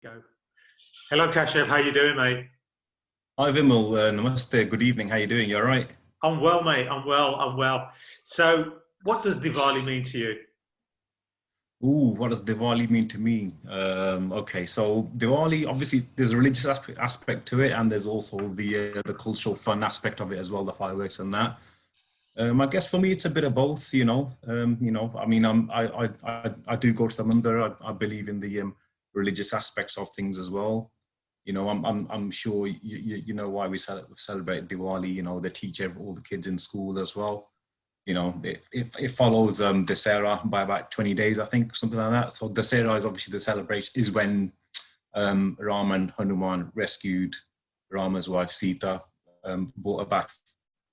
Go. Hello, Kashav. How you doing, mate? Hi Vimal, namaste. Good evening. How you doing? You all right? I'm well, mate. I'm well. I'm well. So, what does Diwali mean to you? Ooh, what does Diwali mean to me? Okay, so Diwali, obviously, there's a religious aspect to it, and there's also the cultural fun aspect of it as well, the fireworks and that. I guess for me, it's a bit of both. I mean, I do go to the mandir. I believe in the religious aspects of things as well. I'm sure you know why we celebrate Diwali. They teach all the kids in school as well. It follows Dasera by about 20 days, I think, something like that. So Dasera is obviously the celebration, is when Ram and Hanuman rescued Rama's wife Sita, brought her back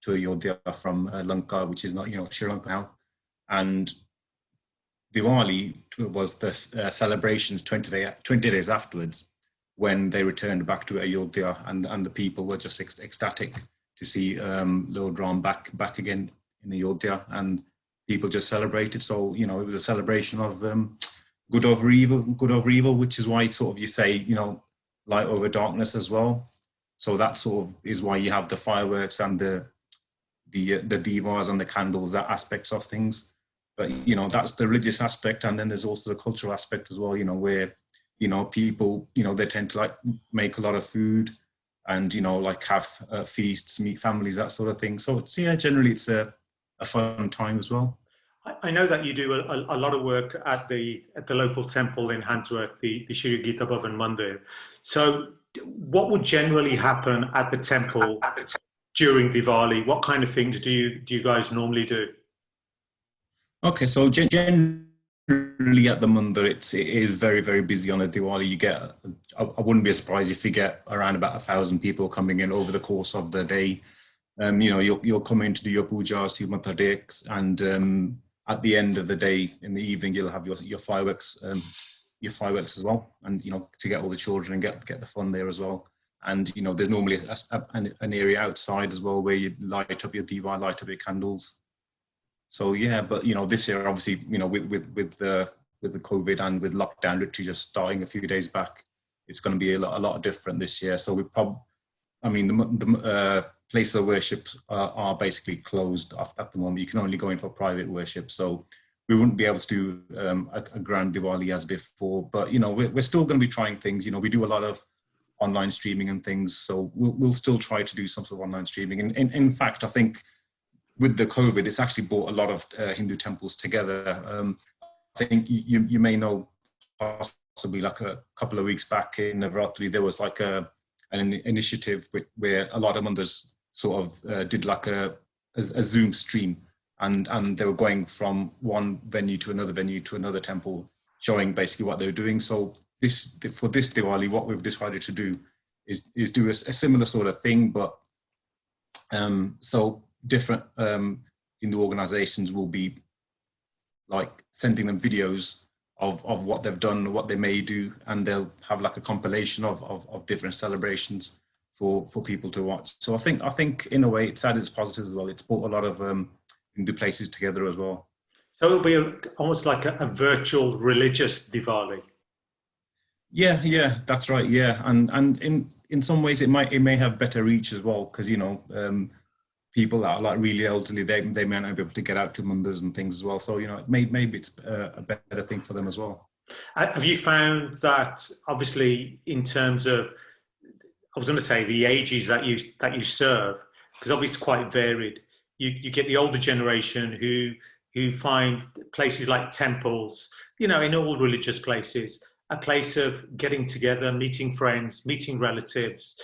to Ayodhya from Lanka, which is not, Sri Lanka now. And Diwali was the celebrations 20 days afterwards, when they returned back to Ayodhya, and the people were just ecstatic to see Lord Ram back again in Ayodhya, and people just celebrated. So it was a celebration of good over evil, which is why sort of you say light over darkness as well. So that sort of is why you have the fireworks and the divas and the candles, that aspects of things. But that's the religious aspect, and then there's also the cultural aspect as well. Where people they tend to like make a lot of food, and like have feasts, meet families, that sort of thing. So it's generally it's a fun time as well. I know that you do a lot of work at the local temple in Handsworth, the Shree Geeta Bhavan Mandir. So, what would generally happen at the temple during Diwali? What kind of things do you guys normally do? Okay, so generally at the Mandir, it is very, very busy on a Diwali. You get, I wouldn't be surprised if you get around about 1,000 people coming in over the course of the day. You'll come in to do your pujas, your matadeks, and at the end of the day, in the evening, you'll have your fireworks, as well, and to get all the children and get the fun there as well. And there's normally an area outside as well where you light up your diva, light up your candles. So yeah, but this year obviously with the COVID and with lockdown literally just starting a few days back, it's going to be a lot different this year. So I mean the places of worship are basically closed off at the moment. You can only go in for private worship, so we wouldn't be able to do a grand Diwali as before. But we're still going to be trying things. We do a lot of online streaming and things, so we'll still try to do some sort of online streaming. And in fact, I think with the COVID, it's actually brought a lot of Hindu temples together. I think you may know, possibly like a couple of weeks back in Navratri, there was like an initiative where a lot of mandirs sort of did like a Zoom stream, and they were going from one venue to another temple, showing basically what they were doing. So for this Diwali, what we've decided to do is do a similar sort of thing, but so different Hindu organizations will be like sending them videos of what they've done, what they may do, and they'll have like a compilation of different celebrations for people to watch. So I think in a way it's had its positives as well. It's brought a lot of Hindu places together as well. So it'll be almost like a virtual religious Diwali. Yeah, that's right. Yeah, and in some ways it may have better reach as well, because people that are like really elderly, they may not be able to get out to mandirs and things as well. So maybe it's a better thing for them as well. Have you found that obviously in terms of, I was going to say the ages that you serve, because obviously it's quite varied. You get the older generation who find places like temples, in all religious places, a place of getting together, meeting friends, meeting relatives.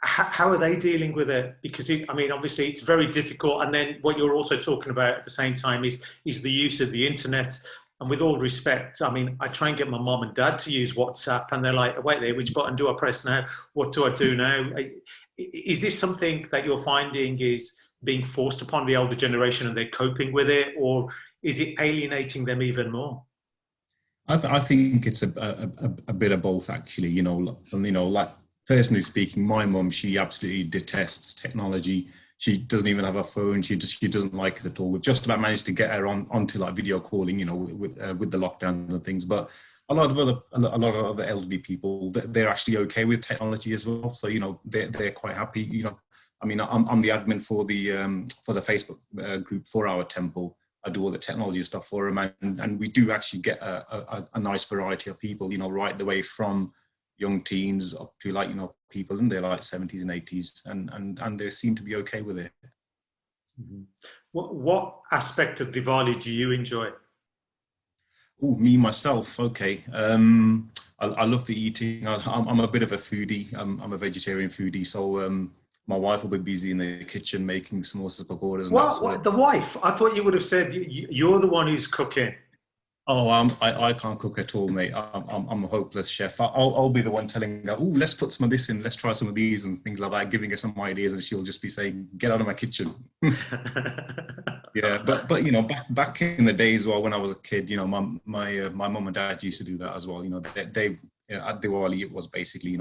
How are they dealing with it? Because I mean, obviously, it's very difficult. And then what you're also talking about at the same time is the use of the internet. And with all respect, I mean, I try and get my mom and dad to use WhatsApp, and they're like, "Wait there, which button do I press now? What do I do now?" Is this something that you're finding is being forced upon the older generation, and they're coping with it, or is it alienating them even more? I think it's a bit of both, actually. Like personally speaking, my mum, she absolutely detests technology. She doesn't even have a phone. She doesn't like it at all. We've just about managed to get her onto like video calling, with the lockdowns and things. But a lot of other elderly people, they're actually okay with technology as well. So, they're quite happy. I mean, I'm the admin for the Facebook group for our temple. I do all the technology stuff for them, and we do actually get a nice variety of people, right the way from young teens up to people in their 70s and 80s, and they seem to be okay with it. Mm-hmm. What aspect of Diwali do you enjoy? Oh, me myself, okay. I love the eating. I'm a bit of a foodie. I'm a vegetarian foodie, so my wife will be busy in the kitchen making samosas, pakoras, and that sort What of. the wife? I thought you would have said you're the one who's cooking. Oh, I can't cook at all, mate. I'm a hopeless chef. I'll be the one telling her, oh, let's put some of this in, let's try some of these and things like that, giving her some ideas, and she'll just be saying, get out of my kitchen. Yeah, but back in the days, well, when I was a kid, my mum and dad used to do that as well. They at Diwali, it was basically,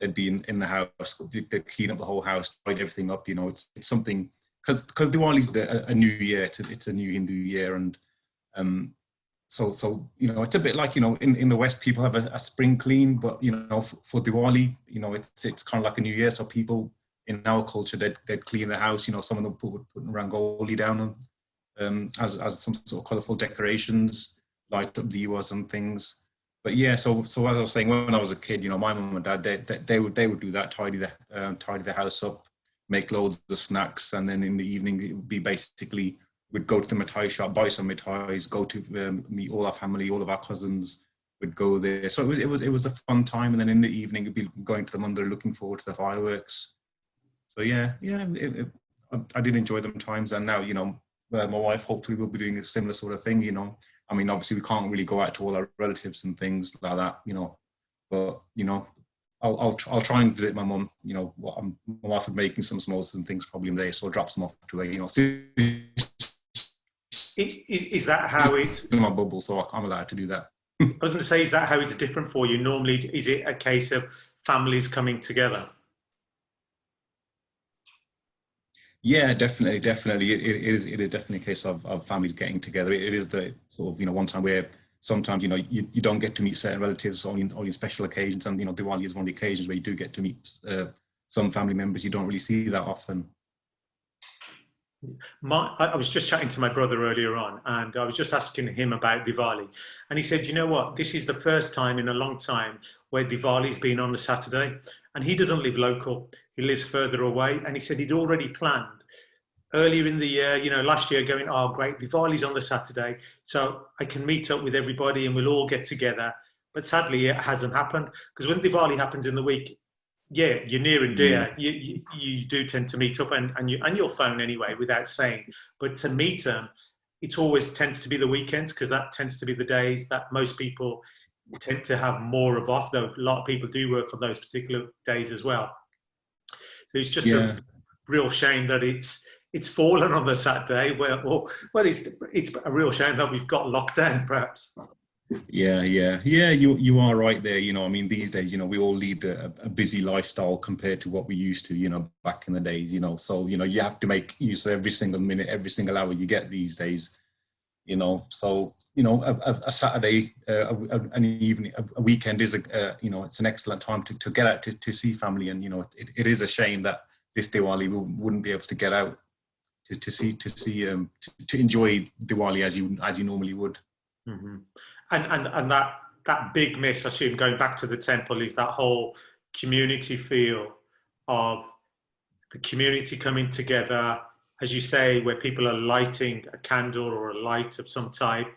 they'd be in the house, they'd clean up the whole house, tidy everything up. It's something, because Diwali's a new year, it's a new Hindu year, and so it's a bit like, in the West, people have a spring clean, but for Diwali, it's kind of like a new year. So people in our culture, they'd clean the house. Some of them put rangoli down as some sort of colourful decorations, light up divas and things. But yeah, so as I was saying, when I was a kid, my mum and dad, they would do that, tidy the house up, make loads of snacks, and then in the evening it would be basically, we'd go to the mithai shop, buy some mithais, go to meet all our family, all of our cousins would go there. So it was a fun time, and then in the evening it'd be going to the mandir, looking forward to the fireworks. So yeah, I did enjoy them times, and now my wife hopefully will be doing a similar sort of thing. I mean, obviously we can't really go out to all our relatives and things like that, but I'll try and visit my mum. My wife would making some samosas and things probably in there, so I'll drop some off to her. Is that how it's in my bubble? So I'm allowed to do that. I was going to say, is that how it's different for you? Normally, is it a case of families coming together? Yeah, definitely. It is definitely a case of families getting together. It is the sort of, one time where sometimes, you don't get to meet certain relatives only special occasions. And, Diwali is one of the occasions where you do get to meet some family members you don't really see that often. I was just chatting to my brother earlier on, and I was just asking him about Diwali. And he said, you know what, this is the first time in a long time where Diwali's been on a Saturday. And he doesn't live local, he lives further away. And he said he'd already planned earlier in the year, last year, going, oh, great, Diwali's on the Saturday, so I can meet up with everybody and we'll all get together. But sadly, it hasn't happened, because when Diwali happens in the week, yeah, you're near and dear. You do tend to meet up, and you'll phone anyway without saying. But to meet them, it always tends to be the weekends, because that tends to be the days that most people tend to have more of off, though a lot of people do work on those particular days as well. So it's just a real shame that it's fallen on the Saturday. Well, it's a real shame that we've got lockdown, perhaps. Yeah. You are right there. I mean, these days, we all lead a busy lifestyle compared to what we used to, back in the days. So you have to make use of every single minute, every single hour you get these days. So a Saturday, an evening, a weekend is it's an excellent time to get out to see family, and it is a shame that this Diwali we wouldn't be able to get out to enjoy Diwali as you normally would. Mm-hmm. And that big miss, I assume, going back to the temple, is that whole community feel of the community coming together, as you say, where people are lighting a candle or a light of some type,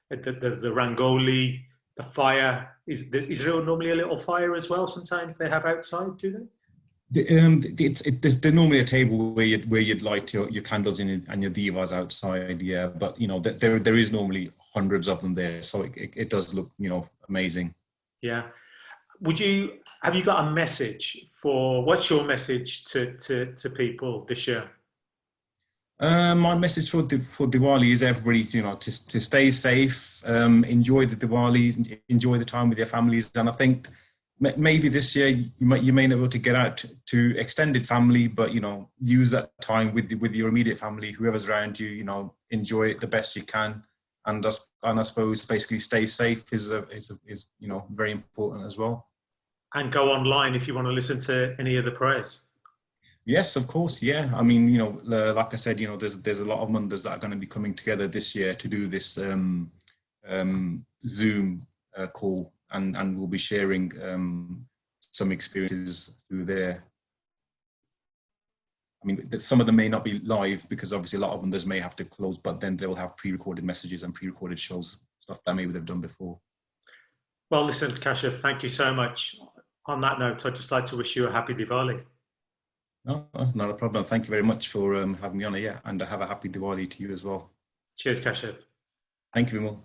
the rangoli, the fire. Is there normally a little fire as well? Sometimes they have outside, do they? There's normally a table where you'd light your candles and your divas outside, yeah. But there is normally hundreds of them there, so it does look amazing. Yeah. Have you got a message what's your message to people this year? My message for Diwali is everybody, to stay safe, enjoy the Diwalis, enjoy the time with your families, and I think maybe this year you may not be able to get out to extended family, but use that time with your immediate family, whoever's around you. Enjoy it the best you can, and I suppose basically stay safe is very important as well. And go online if you want to listen to any of the prayers. Yes, of course. Yeah, I mean, like I said, there's a lot of mandirs that are going to be coming together this year to do this Zoom call, and we'll be sharing some experiences through there. I mean, some of them may not be live because obviously a lot of mandirs may have to close, but then they will have pre-recorded messages and pre-recorded shows, stuff that maybe they've done before. Well, listen, Kashav, thank you so much. On that note, I'd just like to wish you a happy Diwali. No, not a problem. Thank you very much for having me on. Yeah, and have a happy Diwali to you as well. Cheers, Kashav. Thank you, Vimal.